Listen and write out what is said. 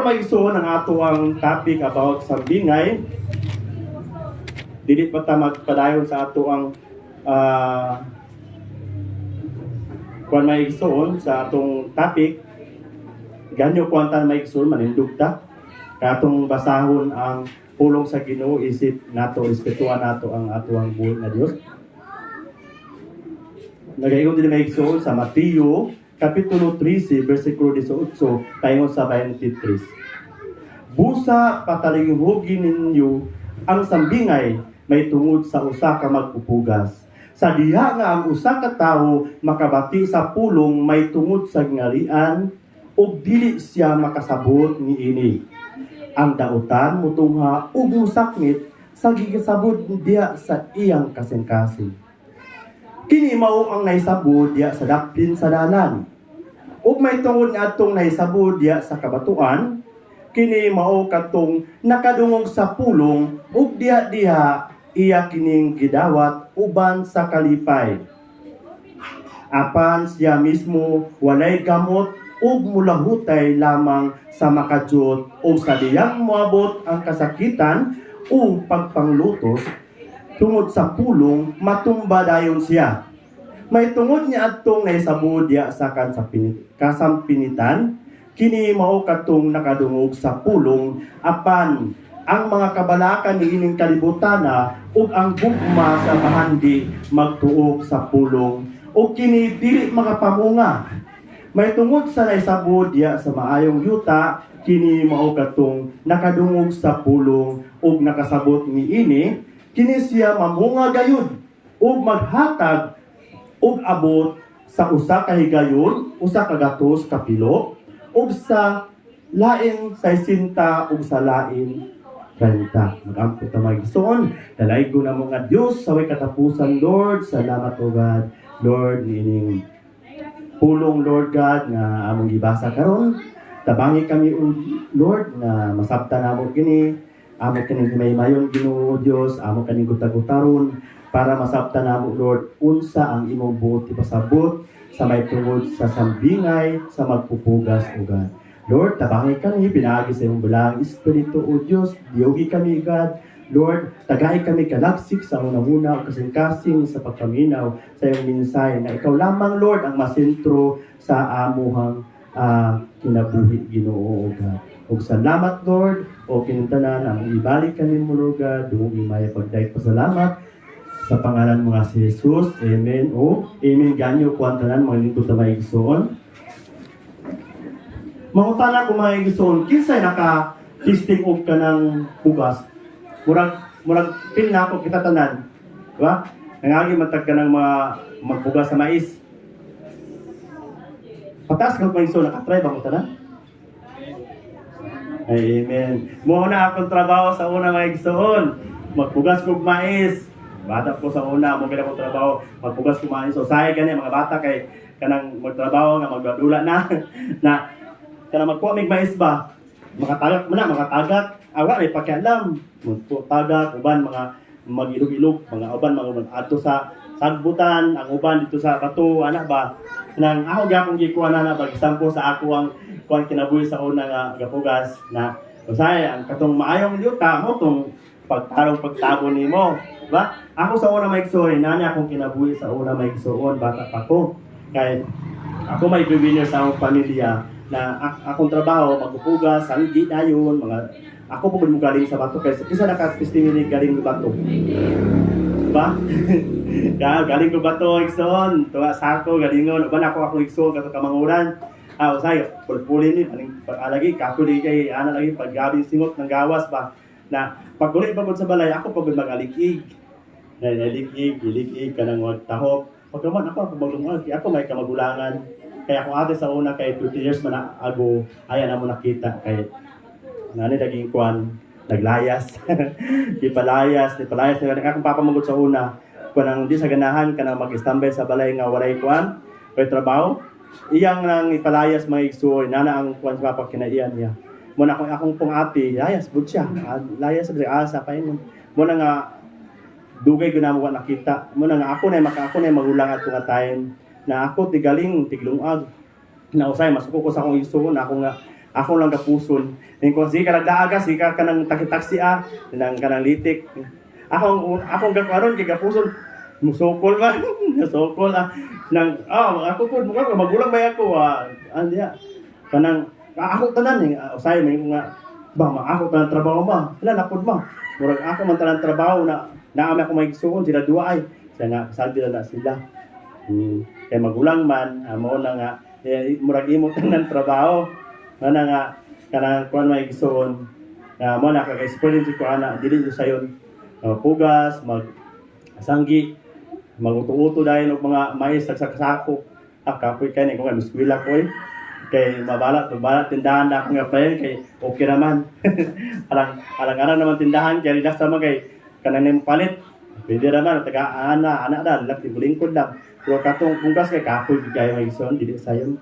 Maigsoon ang ato ang topic about sambingay. Dili pa ta magpadayon sa ato ang kung maigsoon sa atong topic. Ganyo kuantan maigsoon manindog ta. Katong basahon ang pulong sa Ginoo, isip nato, espiritual nato ang ato ang buhay na Dios. Nagaingon din maigsoon sa Mateo Kapitulo 13, versikulo 18, taingon sa 23. Busa patalinghugin ninyo ang sambingay may tungod sa usa ka magpupugas. Sa diha nga ang usa ka tawo makabati sa pulong may tungod sa ngalian ug dili siya makasabot niini. Ang dautan mutungha ug musakmit sa gigasabot diha sa iyang kasing-kasing. Kini mao ang nahisabod diya sa dakpin sa dalan. Ug may tungod nga atong nahisabod diya sa kabatuan, kini mao katong nakadungog sa pulong ug diha iya kining gidawat uban sa kalipay. Apan siya mismo walay gamot ug mulahutay lamang sa makajut ug sa diyang moabot ang kasakitan o pagpanglutos tungod sa pulong matumba dayon siya. May tungod niya atong nahisabod diya sa kasampinitan, kini mao katong nakadungog sa pulong, apan ang mga kabalakan niining kalibutana ug ang gugma sa bahandi magtuog sa pulong ug kini dili makapamunga. May tungod sa nahisabod diya sa maayong yuta, kini mao katong nakadungog sa pulong ug nakasabot niini, kini siya mamunga gayud ug maghatag ug abot sa usa ka higayon, usa ka gatos ka pilo, ug sa lain 60 ug sa lain 30. Magampo ta magigsoon. Dalaygo na mo nga Dios sa way katapusan, Lord. Salamat o God, Lord, niining pulong, Lord God, nga among gibasa karon. Tabangi kami, Lord, na masabtan namo kini. Amo kaning may-mayon Ginoo Dios, amo kaning gutag-utaron para masabtan namo, Lord, unsa ang imong buot ipasabot sa may tungod sa sambingay sa magpupugas o God. Lord, tabangi kami, pinaagi sa imong bulang Espiritu o Dios, diyogi kami, God. Lord, tagay kami kalagsik sa unang-una o kasing-kasing sa pagpaminaw sa iyong minsay na ikaw lamang, Lord, ang masentro sa amuhang kinabuhi, Ginoo o God. O salamat, Lord, o kinuntanan ang ibalik kami mo, Lord God, dumong imaya pagdahit pasalamat sa pangalan mo nga si Jesus. Amen. O, amen. Ganyo kuantanan, mga lingkod na maigsoon. Mangutana ko maigsoon, kinsay naka-testing og ka ng pugas? Murag pil na ako kita tanan. Diba? Nangagi matag ka ng mga magpugas sa mais. Patas kang maigsoon, nakatry ba mo tanan? Amen. Muna akong trabaho sa una maigsoon. Magpugas kong mais. Bata ko sa una, mo gina ko trabaho, magpugas ko mais. So sayang gani mga bata kay kanang magtrabaho nga magdula na na kanang magkuha mig mais ba. Makatagak man na, makatagak. Awa ay pakialam. Magtagak uban mga magilog-ilog, mga uban mga adto sa sagbutan, ang uban dito sa kato ana ba. Nang ako gyapon gikuha na pag example sa ako ang kuan kinabuhi sa una nga gapugas na usay ang katong maayong yuta mo tong pagtabo nimo, ba? Ako sa una maigsoon, nani akong kinabuhi sa una maigsoon, bata pa ko. Kay ako may breadwinner sa akong pamilya na akong trabaho magpupugas, sanggi dayon, mga ako po mo galing sa bato kay isa naka-testimony galing sa bato. Ba? Galing ko bato igsoon, tuwa sa ako galingon, uban ako igsoon kato kamanguran. Usay pulpulin ni paning pag-alagi kapuli kay ana lagi paggabi singot ng gawas ba na paguli pagod sa balay ako pagod magalikig na lilig kanang magtahop pagkaman ako maglungag ako may kamagulangan kaya ako ate sa una kay 20 years man ago ayan na mo nakita kay nani daging kwan naglayas di palayas na akong papamagod sa una kanang di sa ganahan kanang mag-standby sa balay nga walay kwan kay trabaho iyang nang ipalayas mga igsuoy nana ang kwan sa papakinayan niya muna akong pong ate layas bud siya layas sa asa pa yun muna nga dugay ginamo nakita muna nga ako na magulang ato nga time na ako tigaling tiglungag na usay masuko ko sa akong igsuon ako nga ako lang kapuson. Ning kung sige ka nagdaaga, sige ka kanang taksi nang kanang litik. Akong gakaron kay kapuson musukol man, musukol nang ako pud magulang bay ako andiya kanang ako tanan usay may nga ako tanan trabaho ma wala na pud ma murag ako man tanan trabaho naami ako maigsuon sila duwa ay sa nga sabi na sila kay magulang man amo na nga murag imo tanan trabaho na nga kanang kuan maigsuon mo na kaka-experience ko ana dili sayon pugas sanggi maguto-uto dahil og mga mais sa sako kapoy kay ni ko nga miskwila ko kay mabalat tindahan na ako nga friend kay okay naman alang naman tindahan kay relax naman kay kanang palit pwede naman taga ana da laki bulingkod lang pero katong pungkas kay kapoy kay may ison dili sayon